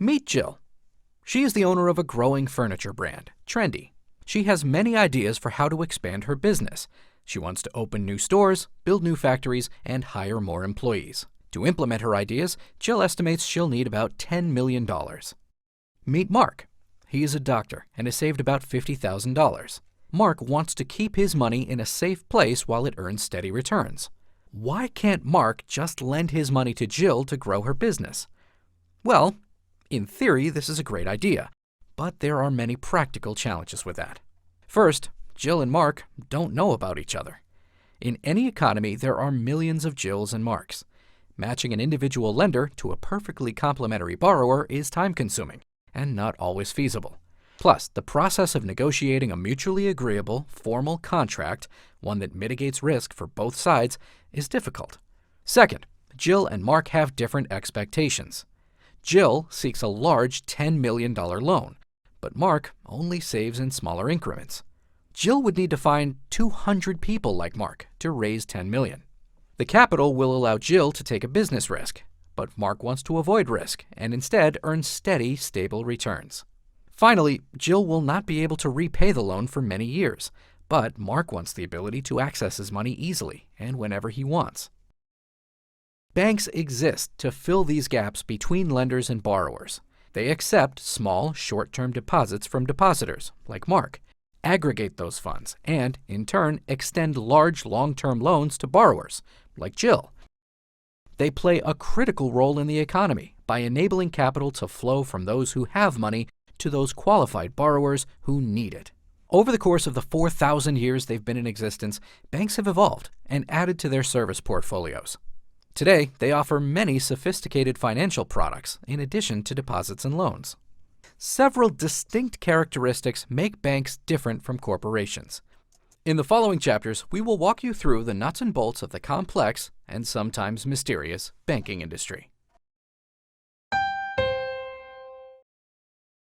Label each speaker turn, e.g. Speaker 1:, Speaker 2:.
Speaker 1: Meet Jill. She is the owner of a growing furniture brand, Trendy. She has many ideas for how to expand her business. She wants to open new stores, build new factories, and hire more employees. To implement her ideas, Jill estimates she'll need about $10 million. Meet Mark. He is a doctor and has saved about $50,000. Mark wants to keep his money in a safe place while it earns steady returns. Why can't Mark just lend his money to Jill to grow her business? Well, in theory, this is a great idea, but there are many practical challenges with that. First, Jill and Mark don't know about each other. In any economy, there are millions of Jills and Marks. Matching an individual lender to a perfectly complementary borrower is time-consuming and not always feasible. Plus, the process of negotiating a mutually agreeable, formal contract, one that mitigates risk for both sides, is difficult. Second, Jill and Mark have different expectations. Jill seeks a large $10 million loan, but Mark only saves in smaller increments. Jill would need to find 200 people like Mark to raise $10 million. The capital will allow Jill to take a business risk, but Mark wants to avoid risk and instead earn steady, stable returns. Finally, Jill will not be able to repay the loan for many years, but Mark wants the ability to access his money easily and whenever he wants. Banks exist to fill these gaps between lenders and borrowers. They accept small, short-term deposits from depositors, like Mark, aggregate those funds, and, in turn, extend large, long-term loans to borrowers, like Jill. They play a critical role in the economy by enabling capital to flow from those who have money to those qualified borrowers who need it. Over the course of the 4,000 years they've been in existence, banks have evolved and added to their service portfolios. Today, they offer many sophisticated financial products in addition to deposits and loans. Several distinct characteristics make banks different from corporations. In the following chapters, we will walk you through the nuts and bolts of the complex and sometimes mysterious banking industry.